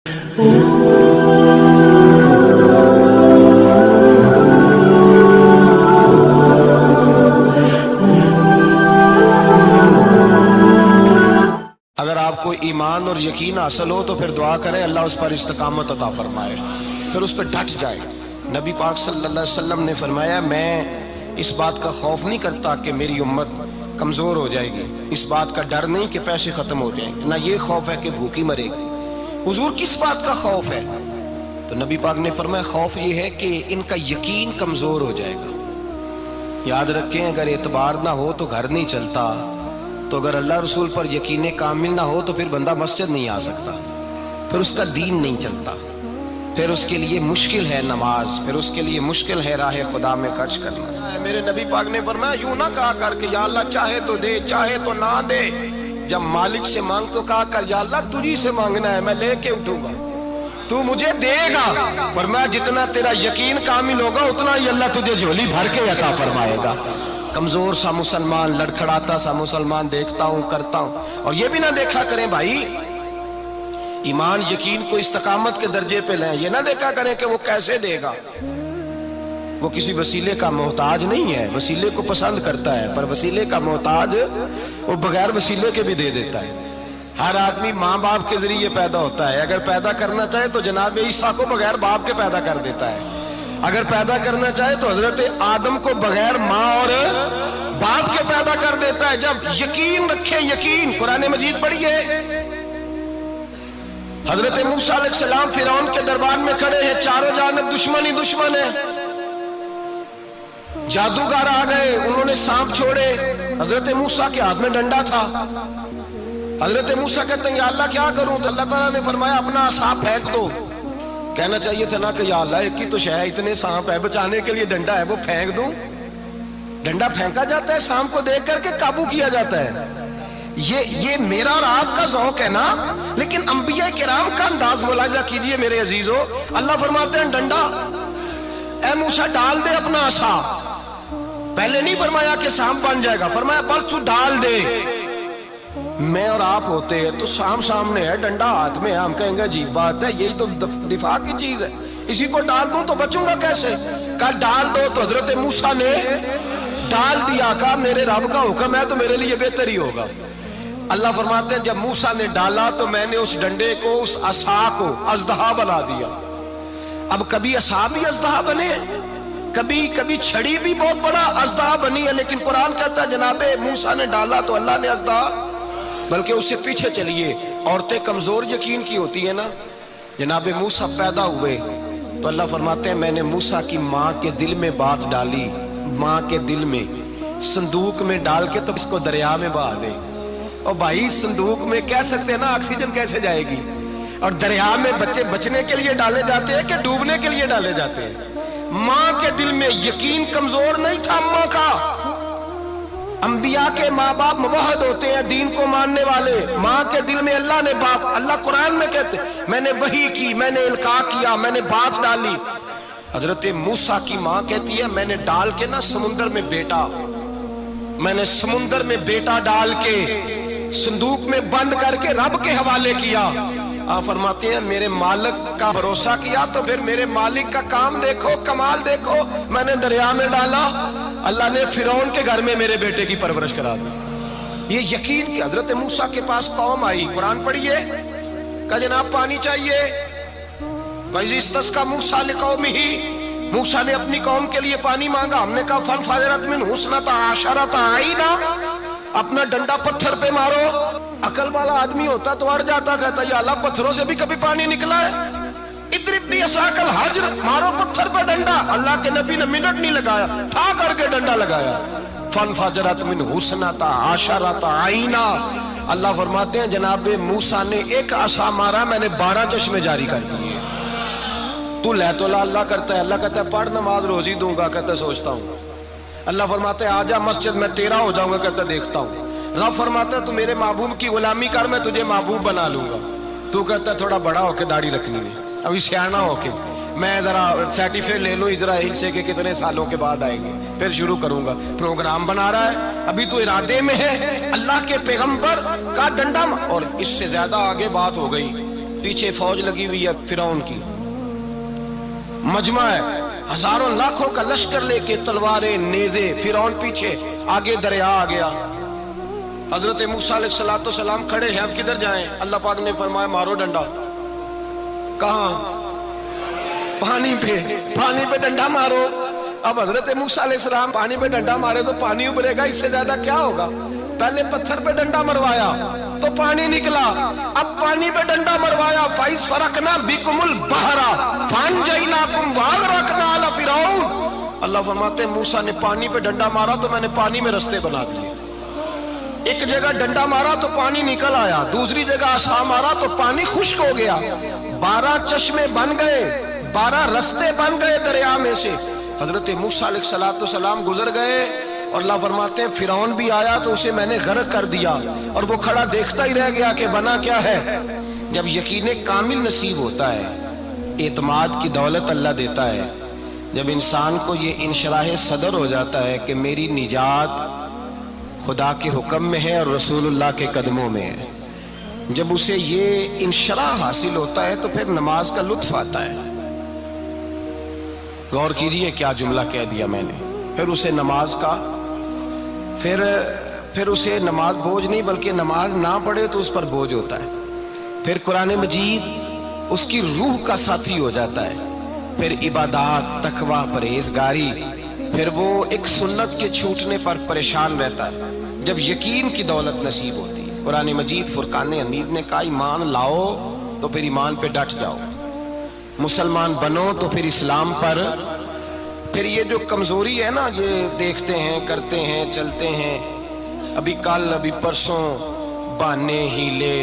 اگر آپ کو ایمان اور یقین حاصل ہو تو پھر دعا کریں اللہ اس پر استقامت عطا فرمائے، پھر اس پہ ڈٹ جائے۔ نبی پاک صلی اللہ علیہ وسلم نے فرمایا میں اس بات کا خوف نہیں کرتا کہ میری امت کمزور ہو جائے گی، اس بات کا ڈر نہیں کہ پیسے ختم ہو جائیں گے، نہ یہ خوف ہے کہ بھوکی مرے گی۔ حضور کس بات کا خوف ہے؟ تو نبی پاک نے فرمایا خوف یہ ہے کہ ان کا یقین کمزور ہو جائے گا۔ یاد رکھیں اگر اعتبار نہ ہو تو گھر نہیں چلتا، تو اگر اللہ رسول پر یقین کامل نہ ہو تو پھر بندہ مسجد نہیں آ سکتا، پھر اس کا دین نہیں چلتا، پھر اس کے لیے مشکل ہے نماز، پھر اس کے لیے مشکل ہے راہ خدا میں خرچ کرنا۔ میرے نبی پاک نے فرمایا یوں نہ کہا کر کہ یا اللہ چاہے تو دے چاہے تو نہ دے، جب مالک سے مانگ تو کہا کر یا اللہ تجھی سے مانگنا ہے، میں لے کے اٹھوں گا، تو مجھے دے گا۔ فرمایا جتنا تیرا یقین کامل ہوگا اتنا ہی اللہ تجھے جھولی بھر کے عطا فرمائے گا۔ کمزور سا مسلمان، لڑکھڑاتا سا مسلمان دیکھتا ہوں کرتا ہوں، اور یہ بھی نہ دیکھا کریں بھائی ایمان یقین کو استقامت کے درجے پہ لیں، یہ نہ دیکھا کریں کہ وہ کیسے دے گا، وہ کسی وسیلے کا محتاج نہیں ہے، وسیلے کو پسند کرتا ہے، پر وسیلے کا محتاج وہ بغیر وسیلے کے بھی دے دیتا ہے۔ ہر آدمی ماں باپ کے ذریعے پیدا ہوتا ہے، اگر پیدا کرنا چاہے تو جناب عیسیٰ کو بغیر باپ کے پیدا کر دیتا ہے، اگر پیدا کرنا چاہے تو حضرت آدم کو بغیر ماں اور باپ کے پیدا کر دیتا ہے۔ جب یقین رکھیں، یقین قرآن مجید پڑھیے، حضرت موسیٰ علیہ السلام فرعون کے دربار میں کھڑے ہیں، چاروں جانب دشمن ہی دشمن ہے، جادوگر آ گئے، انہوں نے سانپ چھوڑے، حضرت موسیٰ کے ہاتھ میں ڈنڈا تھا، حضرت موسیٰ کہتے ہیں یا اللہ کیا کروں؟ تو اللہ تعالیٰ نے فرمایا اپنا عصا پھینک دو۔ کہنا چاہیے تھا نا کہ یا اللہ ایک ہی تو شے ہے، اتنے سانپ ہے، بچانے کے لیے ڈنڈا ہے وہ پھینک دوں؟ ڈنڈا پھینکا جاتا ہے، سانپ کو دیکھ کر کے قابو کیا جاتا ہے۔ یہ میرا اور آپ کا ذوق ہے نا، لیکن انبیاء کرام کا انداز ملاحظہ کیجئے میرے عزیزو۔ اللہ فرماتے ہیں ڈنڈا، اے موسیٰ ڈال دے اپنا عصا، پہلے نہیں فرمایا کہ سانپ بن جائے گا، فرمایا بس تو ڈال دے۔ میں اور آپ ہوتے ہیں تو سام سامنے ہے، ڈنڈا ہاتھ میں ہے، ہم کہیں گے عجیب بات ہے، یہی تو دفاع کی چیز ہے، اسی کو ڈال دوں تو بچوں گا کیسے؟ کہا ڈال دو، تو حضرت موسیٰ نے ڈال دیا، کہا میرے رب کا حکم ہے تو میرے لیے بہتر ہی ہوگا۔ اللہ فرماتے ہیں جب موسیٰ نے ڈالا تو میں نے اس ڈنڈے کو، اس عصا کو اژدہا بنا دیا۔ اب کبھی عصا بھی اژدہا بنے، کبھی چھڑی بھی بہت بڑا اژدہا بنی ہے، لیکن قرآن کہتا ہے جناب موسیٰ نے ڈالا تو اللہ نے اژدہا، بلکہ اس سے پیچھے چلیے، عورتیں کمزور یقین کی ہوتی ہیں نا، جناب موسیٰ پیدا ہوئے تو اللہ فرماتے ہیں میں نے موسیٰ کی ماں کے دل میں بات ڈالی، ماں کے دل میں صندوق میں ڈال کے تو اس کو دریا میں بہا دے۔ اور بھائی صندوق میں کہہ سکتے ہیں نا آکسیجن کیسے جائے گی، اور دریا میں بچے بچنے کے لیے ڈالے جاتے ہیں کہ ڈوبنے کے لیے ڈالے جاتے ہیں؟ ماں کے دل میں یقین کمزور نہیں تھا ماں کا۔ انبیاء کے ماں باپ موحد ہوتے ہیں، دین کو ماننے والے، ماں کے دل میں اللہ نے بات، اللہ قرآن میں کہتے میں نے وحی کی، میں نے القاء کیا، میں نے بات ڈالی۔ حضرت موسیٰ کی ماں کہتی ہے میں نے ڈال کے نا سمندر میں بیٹا، میں نے سمندر میں بیٹا ڈال کے صندوق میں بند کر کے رب کے حوالے کیا۔ آپ فرماتے ہیں میرے مالک کا بھروسہ کیا تو پھر میرے مالک کا کام دیکھو، کمال دیکھو، میں نے دریا میں ڈالا، اللہ نے فرعون کے گھر میں میرے بیٹے کی پرورش کرا دی۔ یہ یقین کہ حضرت موسیٰ کے پاس قوم آئی، قرآن پڑھیے، کہا جناب پانی چاہیے، وَإِذِ اسْتَسْقَىٰ مُوسَىٰ لِقَوْمِهِ، موسیٰ نے اپنی قوم کے لیے پانی مانگا، ہم نے کہا فَانْفَجَرَتْ مِنْهُ اثْنَتَا عَشَرَةَ عَيْنًا، اپنا ڈنڈا پتھر پہ مارو۔ عقل والا آدمی ہوتا تو اڑ جاتا، کہتا یا اللہ پتھروں سے بھی کبھی پانی نکلا ہے؟ اضرب بعصاک الحجر، مارو پتھر پہ ڈنڈا۔ اللہ کے نبی نے منٹ نہیں لگایا، ٹھا کر کے ڈنڈا لگایا، فَانْفَجَرَتْ مِنْهُ اثْنَتَا عَشَرَةَ عَيْنًا۔ اللہ فرماتے ہیں جناب موسیٰ نے ایک عصا مارا، میں نے 12 چشمے جاری کر دیے۔ تو لے تو لا اللہ کرتا ہے، اللہ کہتا ہے پڑھ نماز روزی دوں گا، کہتا ہے سوچتا ہوں۔ اللہ فرماتے ہیں آجا مسجد میں تیرا ہو جاؤں گا، کہتا ہے دیکھتا ہوں۔ رب فرماتا ہے تو میرے محبوب کی غلامی کر، میں تجھے محبوب بنا لوں گا۔ تو کہتا ہے تھوڑا بڑا ہو کے داڑھی رکھنی ہے، ابھی سیانا ہو کے میں ذرا سرٹیفکیٹ لے لوں اسرائیل سے کہ کتنے سالوں کے بعد آئیں گے، پھر شروع کروں گا۔ پروگرام بنا رہا ہے، ابھی تو ارادے میں ہے۔ اللہ کے پیغمبر کا ڈنڈا، اور اس سے زیادہ آگے بات ہو گئی، پیچھے فوج لگی ہوئی ہے فرعون کی، مجمع ہے، ہزاروں لاکھوں کا لشکر لے کے، تلواریں نیزے، فرعون پیچھے، آگے دریا آ گیا۔ حضرت موسیٰ علیہ السلام کھڑے ہیں، اب کدھر جائیں؟ اللہ پاک نے فرمایا مارو ڈنڈا۔ کہاں؟ پانی پہ ڈنڈا مارو۔ اب حضرت موسیٰ علیہ السلام پانی پہ ڈنڈا مارے تو پانی ابھرے گا، اس سے زیادہ کیا ہوگا؟ پہلے پتھر پہ ڈنڈا مروایا تو پانی نکلا، اب پانی پہ ڈنڈا مروایا، فَإِذْ فَرَقْنَا بِكُمُ الْبَحْرَ فَأَنْجَيْنَاكُمْ وَأَغْرَقْنَا آلَ فِرْعَوْنَ۔ اللہ فرماتے ہیں موسیٰ نے پانی پہ ڈنڈا مارا تو میں نے پانی میں رستے بنا دیے۔ ایک جگہ ڈنڈا مارا تو پانی نکل آیا، دوسری جگہ عصا مارا تو پانی خشک ہو گیا، 12 چشمے بن گئے، 12 رستے بن گئے دریا میں سے۔ حضرت موسیٰ علیہ السلام گزر گئے اور اللہ فرماتے ہیں فرعون بھی آیا تو اسے میں نے غرق کر دیا، اور وہ کھڑا دیکھتا ہی رہ گیا کہ بنا کیا ہے۔ جب یقین کامل نصیب ہوتا ہے، اعتماد کی دولت اللہ دیتا ہے، جب انسان کو یہ انشراح صدر ہو جاتا ہے کہ میری نجات خدا کے حکم میں ہے اور رسول اللہ کے قدموں میں ہے، جب اسے یہ انشراح حاصل ہوتا ہے تو پھر نماز کا لطف آتا ہے۔ غور کیجئے کیا جملہ کہہ دیا میں نے۔ پھر اسے نماز کا پھر اسے نماز بوجھ نہیں، بلکہ نماز نہ پڑھے تو اس پر بوجھ ہوتا ہے۔ پھر قرآن مجید اس کی روح کا ساتھی ہو جاتا ہے، پھر عبادات، تقوی، پرہیزگاری، پھر وہ ایک سنت کے چھوٹنے پر پریشان رہتا ہے۔ جب یقین کی دولت نصیب ہوتی ہے، قرآن مجید فرقان حمید نے کہا ایمان لاؤ تو پھر ایمان پہ ڈٹ جاؤ، مسلمان بنو تو پھر اسلام پر۔ پھر یہ جو کمزوری ہے نا، یہ دیکھتے ہیں، کرتے ہیں، چلتے ہیں، ابھی کل، ابھی پرسوں، بہانے، ہیلے،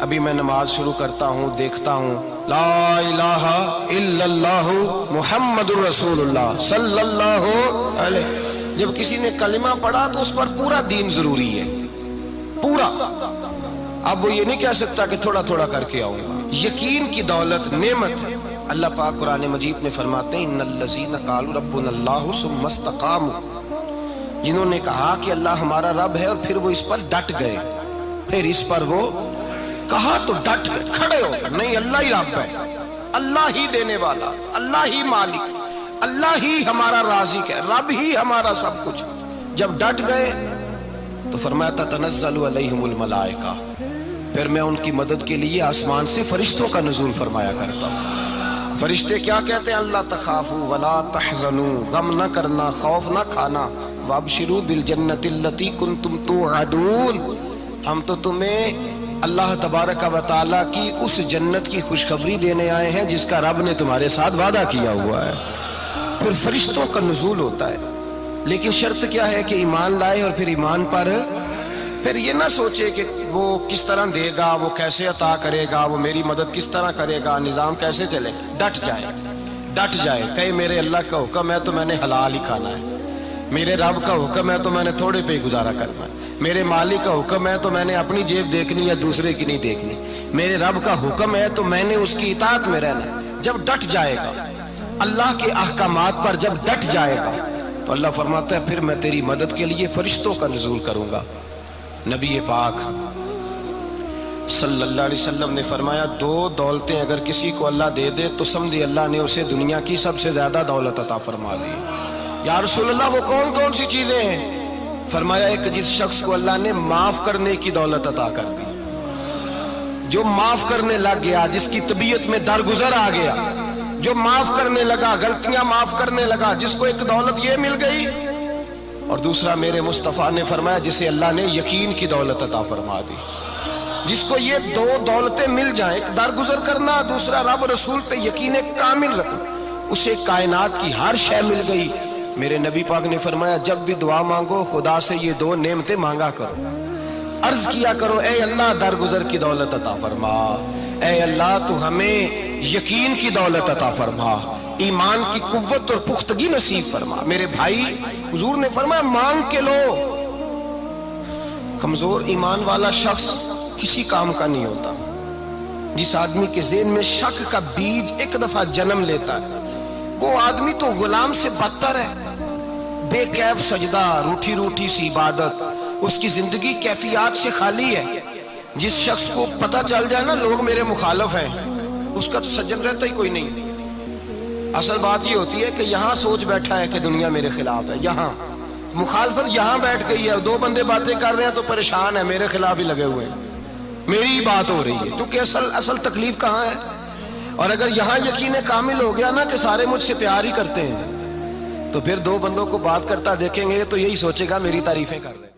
ابھی میں نماز شروع کرتا ہوں، دیکھتا ہوں لا الہ الا اللہ محمد الرسول اللہ صلی اللہ علیہ۔ جب کسی نے کلمہ پڑھا تو اس پر پورا دین ضروری ہے، پورا۔ اب وہ یہ نہیں کہہ سکتا کہ تھوڑا تھوڑا کر کے آؤں گا۔ یقین کی دولت نعمت ہے۔ اللہ پاک قرآن مجید میں فرماتے ہیں ان الذین قالوا ربنا اللہ ثم استقاموا، جنہوں نے کہا کہ اللہ ہمارا رب ہے اور پھر وہ اس پر ڈٹ گئے، پھر اس پر وہ کہا تو ڈٹ گئے، کھڑے ہو گئے، نہیں اللہ ہی رب ہے، اللہ ہی دینے والا، اللہ ہی مالک، اللہ ہی ہمارا رازق ہے، رب ہی ہمارا سب کچھ۔ جب ڈٹ گئے تو فرمایا تتنزل علیہم الملائکہ، پھر میں ان کی مدد کے لیے آسمان سے فرشتوں کا نزول فرمایا کرتا ہوں۔ فرشتے کیا کہتے ہیں؟ اللہ تخافوا ولا تحزنوا، غم نہ کرنا، خوف نہ کھانا، وابشروا بالجنۃ التی کنتم توعدون، ہم تو تمہیں اللہ تبارک و تعالیٰ کی اس جنت کی خوشخبری دینے آئے ہیں جس کا رب نے تمہارے ساتھ وعدہ کیا ہوا ہے۔ پھر فرشتوں کا نزول ہوتا ہے، لیکن شرط کیا ہے کہ ایمان لائے، اور پھر ایمان پر پھر یہ نہ سوچے کہ وہ کس طرح دے گا، وہ کیسے عطا کرے گا، وہ میری مدد کس طرح کرے گا، نظام کیسے چلے، ڈٹ جائے، کہے میرے اللہ کا حکم ہے تو میں نے حلال ہی کھانا ہے، میرے رب کا حکم ہے تو میں نے تھوڑے پہ گزارا کرنا ہے، میرے مالک کا حکم ہے تو میں نے اپنی جیب دیکھنی یا دوسرے کی نہیں دیکھنی، میرے رب کا حکم ہے تو میں نے اس کی اطاعت میں رہنا۔ جب ڈٹ جائے گا اللہ کے احکامات پر، جب ڈٹ جائے گا تو اللہ فرماتا ہے پھر میں تیری مدد کے لیے فرشتوں کا نزول کروں گا۔ نبی پاک صلی اللہ علیہ وسلم نے فرمایا 2 دولتیں اگر کسی کو اللہ دے دے تو سمجھے اللہ نے اسے دنیا کی سب سے زیادہ دولت عطا فرما دی۔ یا رسول اللہ وہ کون کون سی چیزیں ہیں؟ فرمایا ایک جس شخص کو اللہ نے معاف کرنے کی دولت عطا کر دی، جو معاف کرنے لگ گیا، جس کی طبیعت میں درگزر آ گیا، جو معاف کرنے لگا، غلطیاں معاف کرنے لگا، جس کو ایک دولت یہ مل گئی۔ اور دوسرا میرے مصطفیٰ نے فرمایا جسے اللہ نے یقین کی دولت عطا فرما دی، جس کو یہ 2 دولتیں مل جائیں، ایک درگزر کرنا، دوسرا رب رسول پہ یقین کامل رکھنا، اسے کائنات کی ہر شے مل گئی۔ میرے نبی پاک نے فرمایا جب بھی دعا مانگو خدا سے یہ 2 نعمتیں مانگا کرو، عرض کیا کرو اے اللہ درگزر کی دولت عطا فرما، اے اللہ تو ہمیں یقین کی دولت عطا فرما، ایمان کی قوت اور پختگی نصیب فرما۔ میرے بھائی حضور نے فرمایا مانگ کے لو۔ کمزور ایمان والا شخص کسی کام کا نہیں ہوتا۔ جس آدمی کے ذہن میں شک کا بیج ایک دفعہ جنم لیتا ہے وہ آدمی تو غلام سے بدتر ہے۔ بے کیف سجدہ، روٹھی روٹھی سی عبادت، اس کی زندگی کیفیات سے خالی ہے۔ جس شخص کو پتہ چل جائے نا لوگ میرے مخالف ہیں، اس کا تو سجن رہتا ہی کوئی نہیں۔ اصل بات یہ ہوتی ہے کہ یہاں سوچ بیٹھا ہے کہ دنیا میرے خلاف ہے، یہاں مخالفت یہاں بیٹھ گئی ہے، دو بندے باتیں کر رہے ہیں تو پریشان ہے، میرے خلاف ہی لگے ہوئے ہیں، میری ہی بات ہو رہی ہے، کیونکہ اصل تکلیف کہاں ہے؟ اور اگر یہاں یقین کامل ہو گیا نا کہ سارے مجھ سے پیار ہی کرتے ہیں، تو پھر دو بندوں کو بات کرتا دیکھیں گے تو یہی سوچے گا میری تعریفیں کر رہے ہیں۔